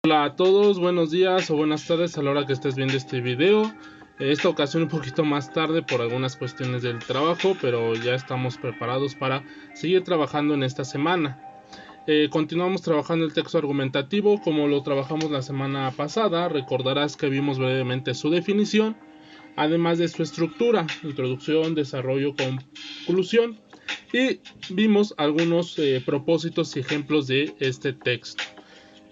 Hola a todos, buenos días o buenas tardes a la hora que estés viendo este video. Esta ocasión un poquito más tarde por algunas cuestiones del trabajo, pero ya estamos preparados para seguir trabajando en esta semana. Continuamos trabajando el texto argumentativo como lo trabajamos la semana pasada. Recordarás que vimos brevemente su definición, además de su estructura, introducción, desarrollo, conclusión, y vimos algunos propósitos y ejemplos de este texto.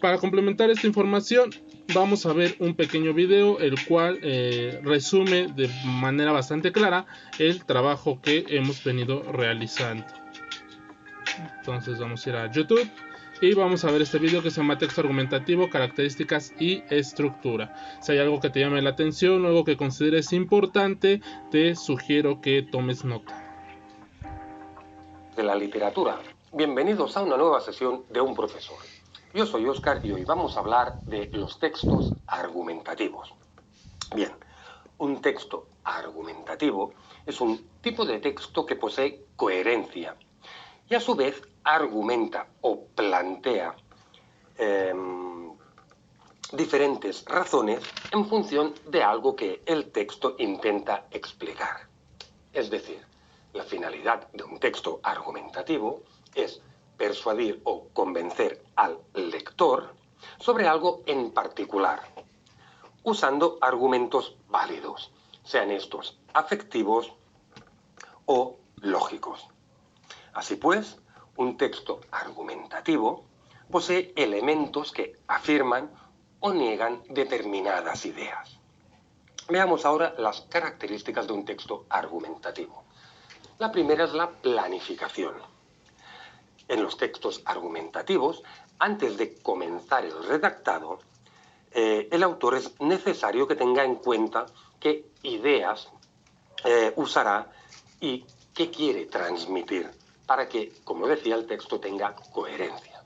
Para complementar esta información, vamos a ver un pequeño video el cual resume de manera bastante clara el trabajo que hemos venido realizando. Entonces vamos a ir a YouTube y vamos a ver este video que se llama Texto Argumentativo, Características y Estructura. Si hay algo que te llame la atención o algo que consideres importante, te sugiero que tomes nota. De la literatura. Bienvenidos a una nueva sesión de Un Profesor. Yo soy Óscar y hoy vamos a hablar de los textos argumentativos. Bien, un texto argumentativo es un tipo de texto que posee coherencia y a su vez argumenta o plantea diferentes razones en función de algo que el texto intenta explicar. Es decir, la finalidad de un texto argumentativo es persuadir o convencer al lector sobre algo en particular, usando argumentos válidos, sean estos afectivos o lógicos. Así pues, un texto argumentativo posee elementos que afirman o niegan determinadas ideas. Veamos ahora las características de un texto argumentativo. La primera es la planificación. En los textos argumentativos, antes de comenzar el redactado, el autor es necesario que tenga en cuenta qué ideas usará y qué quiere transmitir para que, como decía, el texto tenga coherencia.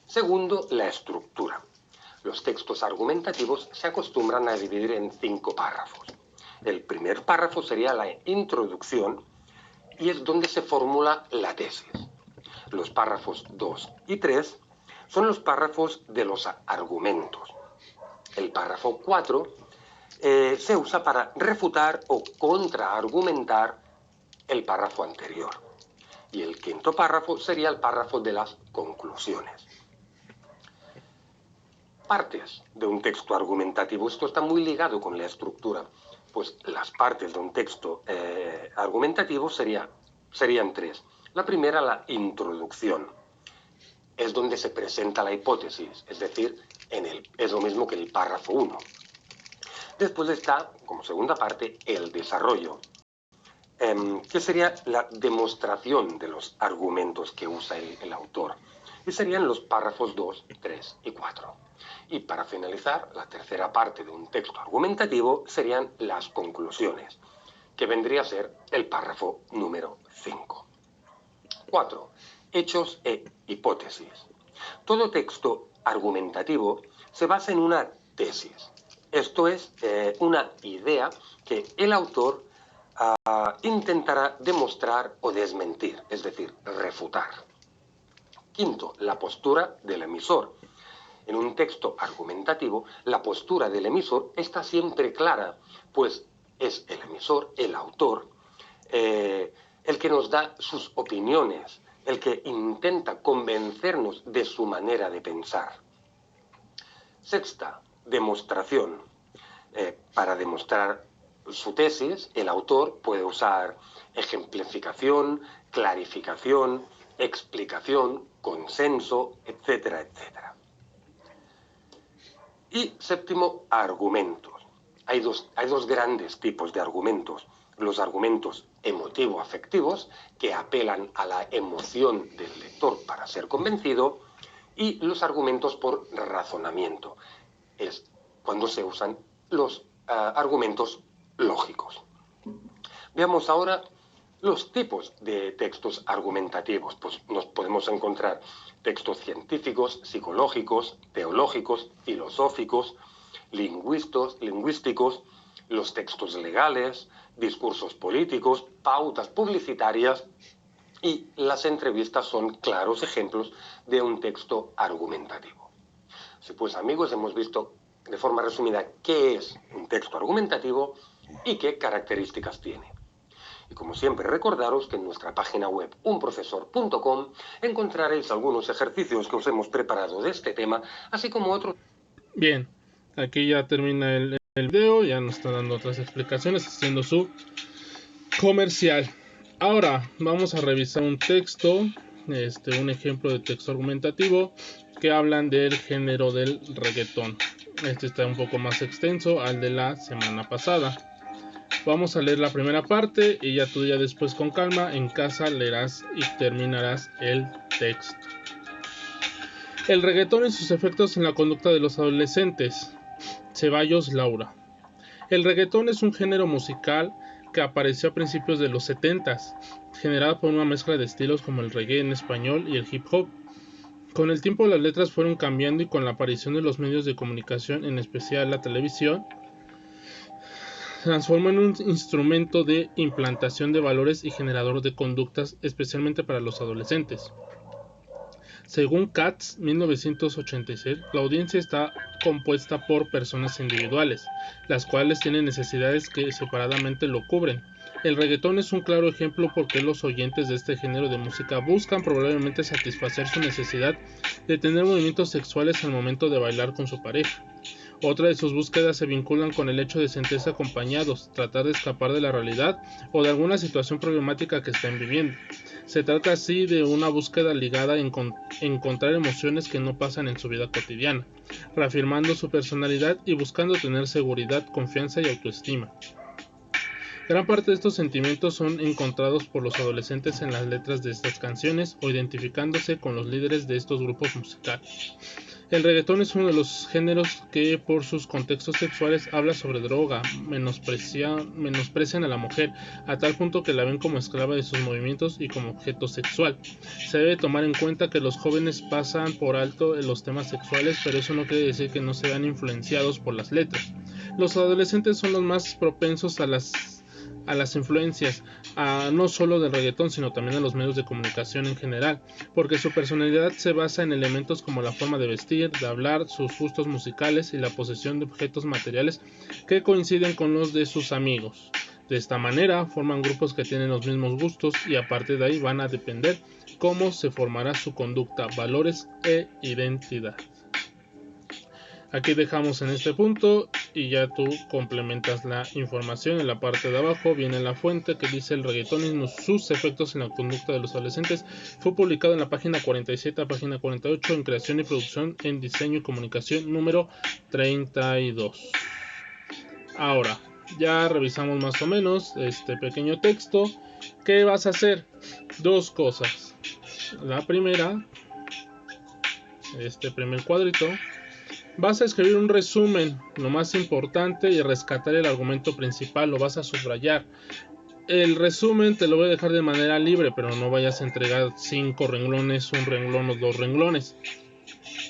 Segundo, la estructura. Los textos argumentativos se acostumbran a dividir en 5 párrafos. El primer párrafo sería la introducción y es donde se formula la tesis. Los párrafos 2 y 3 son los párrafos de los argumentos. El párrafo 4 se usa para refutar o contraargumentar el párrafo anterior. Y el quinto párrafo sería el párrafo de las conclusiones. Partes de un texto argumentativo. Esto está muy ligado con la estructura. Pues las partes de un texto argumentativo serían 3. La primera, la introducción. Es donde se presenta la hipótesis, es decir, es lo mismo que el párrafo 1. Después está, como segunda parte, el desarrollo, que sería la demostración de los argumentos que usa el autor. Y serían los párrafos 2, 3 y 4. Y para finalizar, la tercera parte de un texto argumentativo serían las conclusiones, que vendría a ser el párrafo número 5. 4. Hechos e hipótesis. Todo texto argumentativo se basa en una tesis. Esto es una idea que el autor intentará demostrar o desmentir, es decir, refutar. Quinto, la postura del emisor. En un texto argumentativo, la postura del emisor está siempre clara, pues es el emisor, el autor, el que nos da sus opiniones, el que intenta convencernos de su manera de pensar. Sexta, demostración. Para demostrar su tesis, el autor puede usar ejemplificación, clarificación, explicación, consenso, etcétera, etcétera. Y séptimo, argumentos. Hay dos grandes tipos de argumentos. Los argumentos emotivo-afectivos, que apelan a la emoción del lector para ser convencido, y los argumentos por razonamiento. Es cuando se usan los argumentos lógicos. Veamos ahora los tipos de textos argumentativos. Pues nos podemos encontrar textos científicos, psicológicos, teológicos, filosóficos, lingüísticos, los textos legales, discursos políticos, pautas publicitarias, y las entrevistas son claros ejemplos de un texto argumentativo. Si pues amigos hemos visto de forma resumida qué es un texto argumentativo y qué características tiene. Y como siempre recordaros que en nuestra página web unprofesor.com encontraréis algunos ejercicios que os hemos preparado de este tema, así como otros. Bien, aquí ya termina el video, ya nos está dando otras explicaciones, haciendo su comercial. Ahora vamos a revisar un texto, un ejemplo de texto argumentativo que hablan del género del reggaetón. Este está un poco más extenso al de la semana pasada. Vamos a leer la primera parte y ya tú ya después con calma en casa leerás y terminarás el texto. El reggaetón y sus efectos en la conducta de los adolescentes. Ceballos Laura. El reggaetón es un género musical que apareció a principios de los 70s, generado por una mezcla de estilos como el reggae en español y el hip hop. Con el tiempo las letras fueron cambiando y con la aparición de los medios de comunicación, en especial la televisión, transformó en un instrumento de implantación de valores y generador de conductas, especialmente para los adolescentes. Según Katz, 1986, la audiencia está compuesta por personas individuales, las cuales tienen necesidades que separadamente lo cubren. El reggaetón es un claro ejemplo porque los oyentes de este género de música buscan probablemente satisfacer su necesidad de tener movimientos sexuales al momento de bailar con su pareja. Otra de sus búsquedas se vinculan con el hecho de sentirse acompañados, tratar de escapar de la realidad o de alguna situación problemática que estén viviendo. Se trata así de una búsqueda ligada a encontrar emociones que no pasan en su vida cotidiana, reafirmando su personalidad y buscando tener seguridad, confianza y autoestima. Gran parte de estos sentimientos son encontrados por los adolescentes en las letras de estas canciones o identificándose con los líderes de estos grupos musicales. El reggaetón es uno de los géneros que por sus contextos sexuales habla sobre droga, menosprecian a la mujer, a tal punto que la ven como esclava de sus movimientos y como objeto sexual. Se debe tomar en cuenta que los jóvenes pasan por alto los temas sexuales, pero eso no quiere decir que no se vean influenciados por las letras. Los adolescentes son los más propensos a las influencias, no solo del reggaetón, sino también a los medios de comunicación en general, porque su personalidad se basa en elementos como la forma de vestir, de hablar, sus gustos musicales y la posesión de objetos materiales que coinciden con los de sus amigos. De esta manera forman grupos que tienen los mismos gustos y a partir de ahí van a depender cómo se formará su conducta, valores e identidad. Aquí dejamos en este punto y ya tú complementas la información. En la parte de abajo viene la fuente que dice: el reggaetón y sus efectos en la conducta de los adolescentes. Fue publicado en la página 47 a página 48 en creación y producción en diseño y comunicación número 32. Ahora, ya revisamos más o menos este pequeño texto. ¿Qué vas a hacer? Dos cosas. La primera, este primer cuadrito, vas a escribir un resumen, lo más importante, y rescatar el argumento principal, lo vas a subrayar. El resumen te lo voy a dejar de manera libre, pero no vayas a entregar 5 renglones, un renglón o 2 renglones.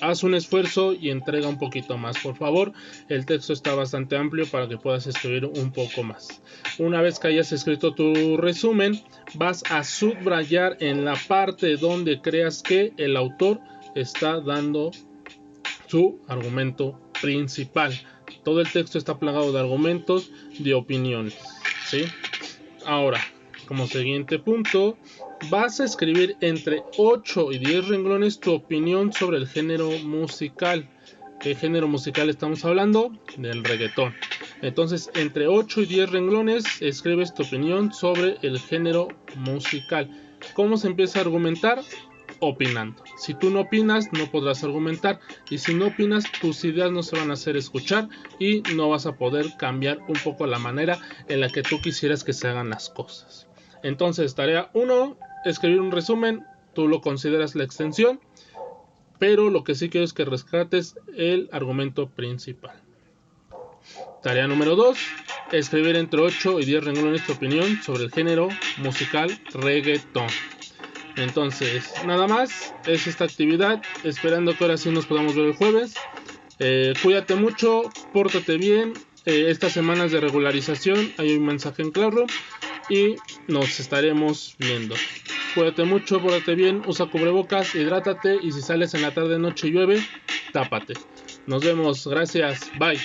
Haz un esfuerzo y entrega un poquito más, por favor. El texto está bastante amplio para que puedas escribir un poco más. Una vez que hayas escrito tu resumen, vas a subrayar en la parte donde creas que el autor está dando su argumento principal. Todo el texto está plagado de argumentos, de opiniones, ¿sí? Ahora, como siguiente punto, vas a escribir entre 8 y 10 renglones tu opinión sobre el género musical. ¿Qué género musical estamos hablando? Del reggaetón. Entonces, entre 8 y 10 renglones escribes tu opinión sobre el género musical. ¿Cómo se empieza a argumentar? Opinando. Si tú no opinas, no podrás argumentar, y si no opinas, tus ideas no se van a hacer escuchar y no vas a poder cambiar un poco la manera en la que tú quisieras que se hagan las cosas. Entonces, tarea 1, escribir un resumen. Tú lo consideras la extensión, pero lo que sí quiero es que rescates el argumento principal. Tarea número 2, escribir entre 8 y 10 renglones tu opinión sobre el género musical reggaetón. Entonces, nada más, es esta actividad, esperando que ahora sí nos podamos ver el jueves. Cuídate mucho, pórtate bien. Estas semanas de regularización hay un mensaje en Classroom y nos estaremos viendo. Cuídate mucho, pórtate bien, usa cubrebocas, hidrátate y si sales en la tarde, noche y llueve, tápate. Nos vemos, gracias, bye.